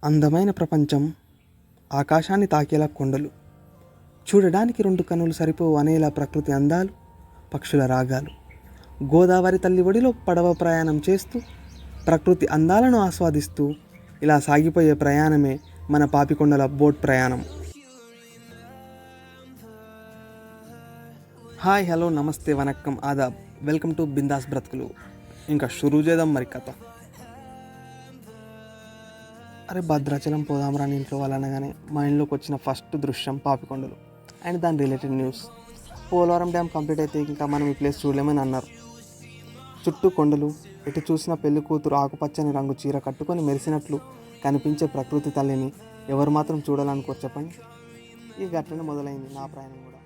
అందమైన ప్రపంచం, ఆకాశాన్ని తాకేలా కొండలు, చూడడానికి 2 కన్నులు సరిపోవు అనేలా ప్రకృతి అందాలు, పక్షుల రాగాలు, గోదావరి తల్లి ఒడిలో పడవ ప్రయాణం చేస్తూ ప్రకృతి అందాలను ఆస్వాదిస్తూ ఇలా సాగిపోయే ప్రయాణమే మన పాపికొండల బోట్ ప్రయాణం. హాయ్, హలో, నమస్తే, వనక్కం, ఆదాబ్. వెల్కమ్ టు బిందాస్ బ్రతుకులు. ఇంకా షురూ చేద్దాం మరి కథ. అరే భద్రాచలం పోదాంరా అని ఇంట్లో వాళ్ళు అనగానే మా ఇంట్లోకి వచ్చిన ఫస్ట్ దృశ్యం పాపికొండలు అండ్ దాని related news. Polavaram dam complete అయితే ఇంకా మనం ఈ ప్లేస్ చూడలేమని అన్నారు. చుట్టూ కొండలు, ఎటు చూసిన పెళ్లి కూతురు ఆకుపచ్చని రంగు చీర కట్టుకొని మెరిసినట్లు కనిపించే ప్రకృతి తల్లిని ఎవరు మాత్రం చూడాలనుకోరు చెప్పండి. ఈ ఘటన మొదలైంది నా ప్రయాణం కూడా.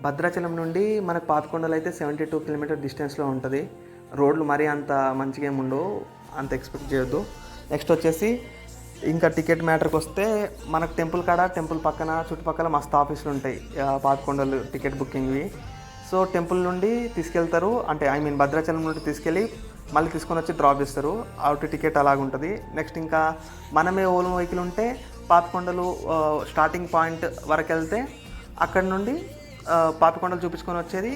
భద్రాచలం నుండి మనకు పాపికొండలు అయితే 72 కిలోమీటర్ డిస్టెన్స్లో ఉంటుంది. రోడ్లు మరీ అంత మంచిగా ఏమి ఉండవు, అంత ఎక్స్పెక్ట్ చేయొద్దు. నెక్స్ట్ వచ్చేసి ఇంకా టికెట్ మ్యాటర్కి వస్తే మనకు టెంపుల్ కాడ, టెంపుల్ పక్కన చుట్టుపక్కల మస్తు ఆఫీసులు ఉంటాయి పాపికొండలు టికెట్ బుకింగ్వి. సో టెంపుల్ నుండి తీసుకెళ్తారు, అంటే భద్రాచలం నుండి తీసుకెళ్ళి మళ్ళీ తీసుకొని వచ్చి డ్రాప్ చేస్తారు. Out ticket అలాగుంటుంది. నెక్స్ట్ ఇంకా మనమే ఓన్ వెహికల్ ఉంటే పాపికొండలు స్టార్టింగ్ పాయింట్ వరకు వెళ్తే అక్కడ నుండి పాపికొండలు చూపించుకొని వచ్చేది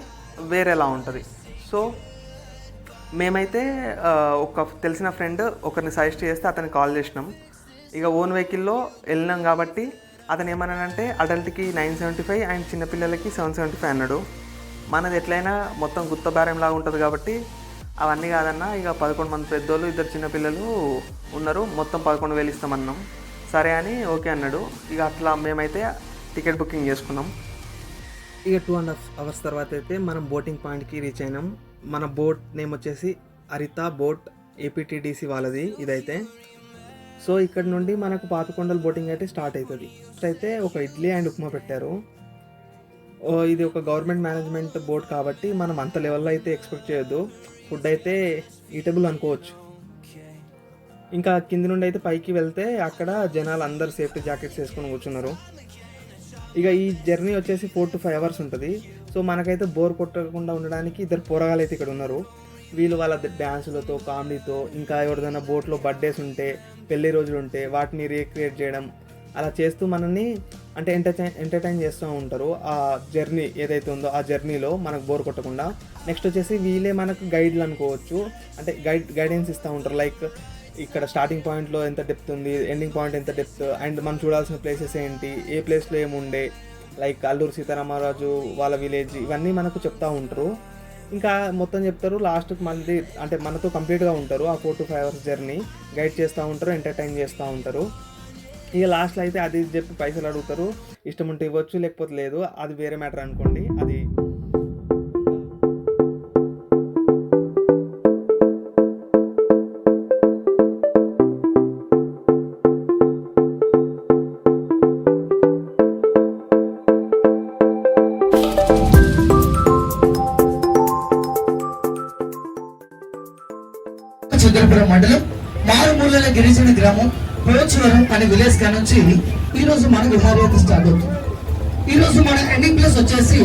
వేరేలా ఉంటుంది. సో మేమైతే ఒక తెలిసిన ఫ్రెండ్ ఒకరిని సజెస్ట్ చేస్తే అతనికి కాల్ చేసినాం. ఇక ఓన్ వెహికల్లో వెళ్ళినాం కాబట్టి అతను ఏమన్నాడంటే అడల్ట్కి 975 అండ్ చిన్నపిల్లలకి 775 అన్నాడు. మనది ఎట్లయినా మొత్తం గుత్త బేరంలాగా ఉంటుంది కాబట్టి అవన్నీ కాదన్నా, ఇక 11 మంది పెద్దోళ్ళు, 2 చిన్నపిల్లలు ఉన్నారు, మొత్తం 11,000 ఇస్తామన్నాం. సరే అని ఓకే అన్నాడు. ఇక అట్లా మేమైతే టికెట్ బుకింగ్ చేసుకున్నాం. ఇక 2.5 అవర్స్ తర్వాత అయితే మనం బోటింగ్ పాయింట్కి రీచ్ అయినాం. మన బోట్ నేమ్ వచ్చేసి అరితా బోట్, ఏపీటీడీసీ వాళ్ళది ఇదైతే. సో ఇక్కడ నుండి మనకు పాపికొండలు బోటింగ్ అయితే స్టార్ట్ అవుతుంది. అయితే ఒక ఇడ్లీ అండ్ ఉప్మా పెట్టారు. ఇది ఒక గవర్నమెంట్ మేనేజ్మెంట్ బోట్ కాబట్టి మనం అంత లెవెల్లో అయితే ఎక్స్పెక్ట్ చేయొద్దు. ఫుడ్ అయితే ఈటబుల్ అనుకోవచ్చు. ఇంకా కింది నుండి అయితే పైకి వెళ్తే అక్కడ జనాలు అందరు సేఫ్టీ జాకెట్స్ వేసుకొని కూర్చున్నారు. ఇక ఈ జర్నీ వచ్చేసి 4 to 5 అవర్స్ ఉంటుంది. సో మనకైతే బోర్ కొట్టకుండా ఉండడానికి 2 పోరగాళ్ళు అయితే ఇక్కడ ఉన్నారు. వీళ్ళు వాళ్ళ డ్యాన్సులతో, కామెడీతో, ఇంకా ఎవరిదైనా బోట్లో బర్త్డేస్ ఉంటే, పెళ్లి రోజులు ఉంటే వాటిని రీక్రియేట్ చేయడం, అలా చేస్తూ మనల్ని అంటే ఎంటర్టైన్ చేస్తూ ఉంటారు. ఆ జర్నీ ఏదైతే ఉందో ఆ జర్నీలో మనకు బోర్ కొట్టకుండా. నెక్స్ట్ వచ్చేసి వీళ్ళే మనకు గైడ్లు అనుకోవచ్చు, అంటే గైడెన్స్ ఇస్తూ ఉంటారు. లైక్ ఇక్కడ స్టార్టింగ్ పాయింట్లో ఎంత డెప్త్ ఉంది, ఎండింగ్ పాయింట్ ఎంత డెప్త్, అండ్ మనం చూడాల్సిన ప్లేసెస్ ఏంటి, ఏ ప్లేస్లో ఏముండే, లైక్ అల్లూరు సీతారామరాజు వాళ్ళ విలేజ్, ఇవన్నీ మనకు చెప్తూ ఉంటారు. ఇంకా మొత్తం చెప్తారు. లాస్ట్కి మళ్ళీ అంటే మనతో కంప్లీట్గా ఉంటారు. ఆ 4 to 5 అవర్స్ జర్నీ గైడ్ చేస్తూ ఉంటారు, ఎంటర్టైన్ చేస్తూ ఉంటారు. ఇక లాస్ట్లో అయితే అది చెప్పి పైసలు అడుగుతారు. ఇష్టం ఉంటే ఇవ్వచ్చు, లేకపోతే లేదు, అది వేరే మ్యాటర్ అనుకోండి. అది చంద్రపురం మండలం మారుమూల గిరిజన గ్రామం పోచవరం అనే విలేజ్ కా నుంచి ఈ రోజు మన విహారయాత్ర స్టార్ట్ అవుతుంది. ఈ రోజు మన ఎండింగ్ ప్లేస్ వచ్చేసి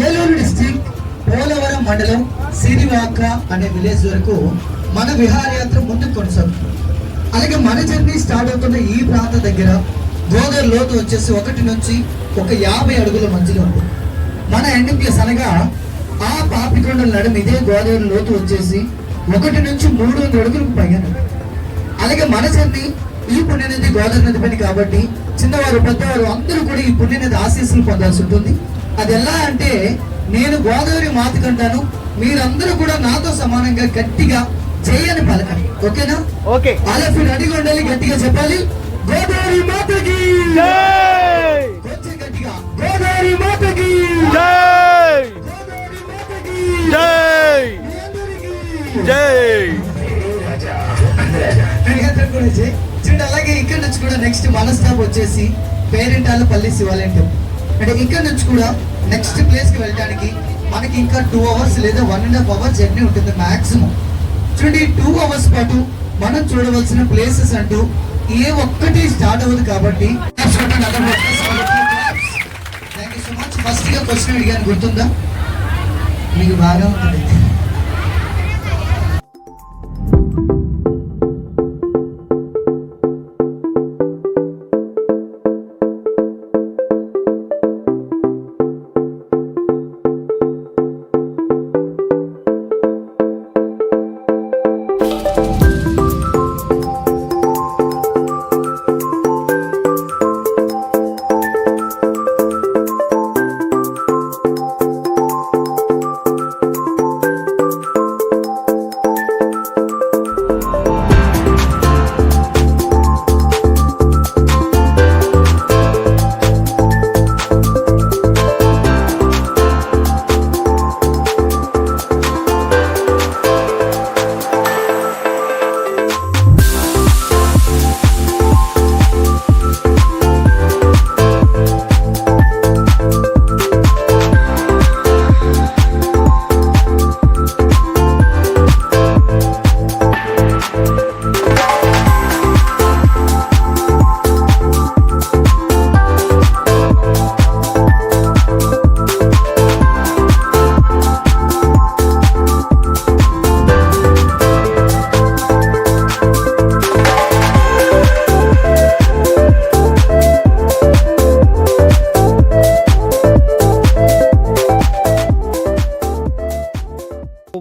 ఏలూరు డిస్ట్రిక్ట్ పోలవరం మండలం సిరివాక అనే విలేజ్ వరకు మన విహారయాత్ర ముందుకు కొనసాగుతుంది. అలాగే మన జర్నీ స్టార్ట్ అవుతున్న ఈ ప్రాంతం దగ్గర గోదావరి లోతు వచ్చేసి 1 నుంచి 50 అడుగుల మధ్యలో ఉంటుంది. మన ఎండింగ్ ప్లేస్ అనగా ఆ పాపికొండల నడుమ ఇదే గోదావరి లోతు వచ్చేసి 1 నుంచి 300 అడుగులకు పైగా. అలాగే మన జర్నీ ఈ పుణ్యనది గోదావరి నది పని కాబట్టి చిన్నవారు పెద్దవారు అందరూ కూడా ఈ పుణ్యనది ఆశీస్సులు పొందాల్సి ఉంటుంది. అది ఎలా అంటే, నేను గోదావరి మాత కంటాను, మీరందరూ కూడా నాతో సమానంగా గట్టిగా చేయని పలకండి. ఓకేనా? ఓకే. అలా మీరు రెడీగా ఉండాలి, గట్టిగా చెప్పాలి. గోదావరి మాతకి జై. కొంచెం గట్టిగా గోదావరి మాతకి జై. గోదావరి మాతకి జై. జై. చూడండి, అలాగే ఇక్కడ నుంచి కూడా నెక్స్ట్ మన స్టాప్ వచ్చేసి పేరింటాలపల్లి శివాలయం టెంపుల్. అంటే ఇక్కడ నుంచి కూడా నెక్స్ట్ ప్లేస్కి వెళ్ళడానికి మనకి ఇంకా 2 hours లేదా 1.5 hours జర్నీ ఉంటుంది మ్యాక్సిమం. చూడండి, 2 hours పాటు మనం చూడవలసిన ప్లేసెస్ అంటూ ఏ ఒక్కటి స్టార్ట్ అవ్వదు కాబట్టి thank you so much. First గా క్వశ్చన్ అడిగాను, గుర్తుందా? మీకు బాగా ఉంటుంది.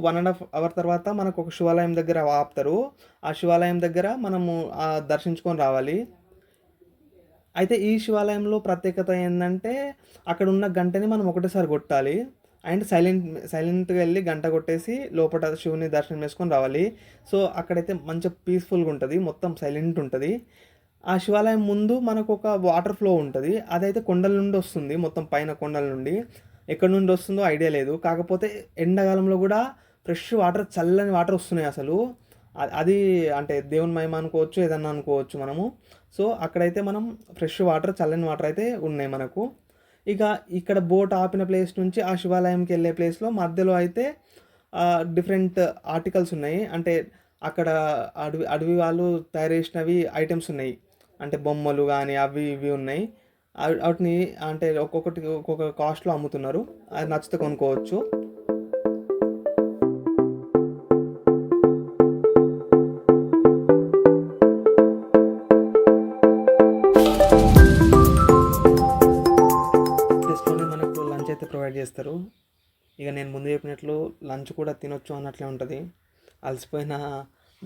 వన్ అండ్ హాఫ్ అవర్ తర్వాత మనకు ఒక శివాలయం దగ్గర ఆపుతారు. ఆ శివాలయం దగ్గర మనము దర్శించుకొని రావాలి. అయితే ఈ శివాలయంలో ప్రత్యేకత ఏంటంటే అక్కడ ఉన్న గంటని మనం ఒకటేసారి కొట్టాలి. అండ్ సైలెంట్గా వెళ్ళి గంట కొట్టేసి లోపల శివుని దర్శనం చేసుకొని రావాలి. సో అక్కడైతే మంచిగా పీస్ఫుల్గా ఉంటుంది, మొత్తం సైలెంట్ ఉంటుంది. ఆ శివాలయం ముందు మనకు ఒక వాటర్ ఫ్లో ఉంటుంది. అదైతే కొండల నుండి వస్తుంది, మొత్తం పైన కొండల నుండి. ఎక్కడి నుండి వస్తుందో ఐడియా లేదు. కాకపోతే ఎండాకాలంలో కూడా ఫ్రెష్ వాటర్, చల్లని వాటర్ వస్తున్నాయి అసలు. అది అంటే దేవుని మహిమ అనుకోవచ్చు, ఏదన్నా అనుకోవచ్చు మనము. సో అక్కడైతే మనం ఫ్రెష్ వాటర్, చల్లని వాటర్ అయితే ఉన్నాయి మనకు. ఇక ఇక్కడ బోట్ ఆపిన ప్లేస్ నుంచి ఆ శివాలయంకి వెళ్ళే ప్లేస్లో మధ్యలో అయితే డిఫరెంట్ ఆర్టికల్స్ ఉన్నాయి. అంటే అక్కడ అడవి వాళ్ళు తయారు చేసినవి ఐటమ్స్ ఉన్నాయి. అంటే బొమ్మలు కానీ అవి ఇవి ఉన్నాయి. వాటిని అంటే ఒక్కొక్కటి ఒక్కొక్క కాస్ట్లో అమ్ముతున్నారు. అది నచ్చితే కొనుక్కోవచ్చు. ప్లేస్లోనే మనకు లంచ్ అయితే ప్రొవైడ్ చేస్తారు. ఇక నేను ముందు చెప్పినట్లు లంచ్ కూడా తినొచ్చు అన్నట్లే ఉంటుంది. అలసిపోయిన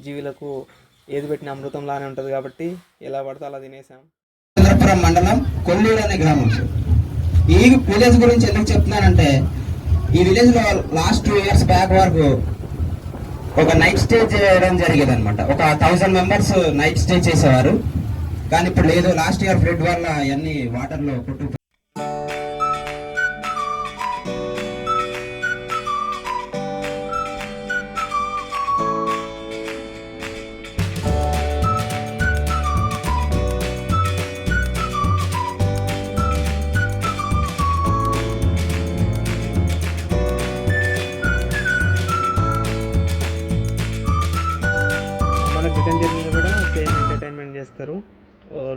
జీవులకు ఏది పెట్టిన అమృతం లానే ఉంటుంది కాబట్టి ఎలా పడితే అలా తినేసాం. చంద్రపురం మండలం కొల్లూరు అనే గ్రామం. ఈ విలేజ్ గురించి ఎందుకు చెప్తున్నానంటే, ఈ విలేజ్ లో లాస్ట్ 2 years బ్యాక్ వరకు ఒక నైట్ స్టే చేయడం జరిగేది అనమాట. ఒక 1000 members నైట్ స్టే చేసేవారు. కానీ ఇప్పుడు లేదు, లాస్ట్ ఇయర్ ఫ్లడ్ వల్ల అన్ని వాటర్ లో కొట్టు. రిటర్న్ జర్నీలో కూడా సేమ్ ఎంటర్టైన్మెంట్ చేస్తారు.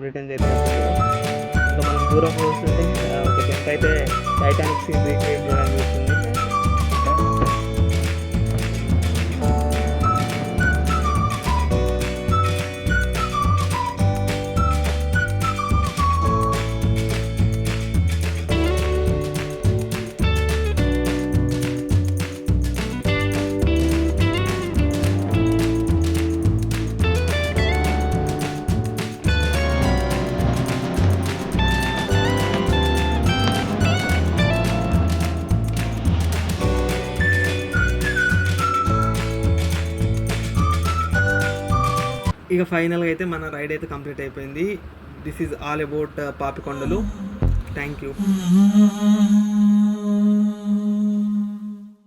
రిటర్న్ జర్నీ ఇంకా మనం దూరం చూస్తుంటే ఒక జంట అయితే టైటానిక్ సీన్ రీక్రియేట్ చేయడానికి చూస్తుంది. ఇక ఫైనల్గా అయితే మన రైడ్ అయితే కంప్లీట్ అయిపోయింది. This is all about Papikondalu. Thank you.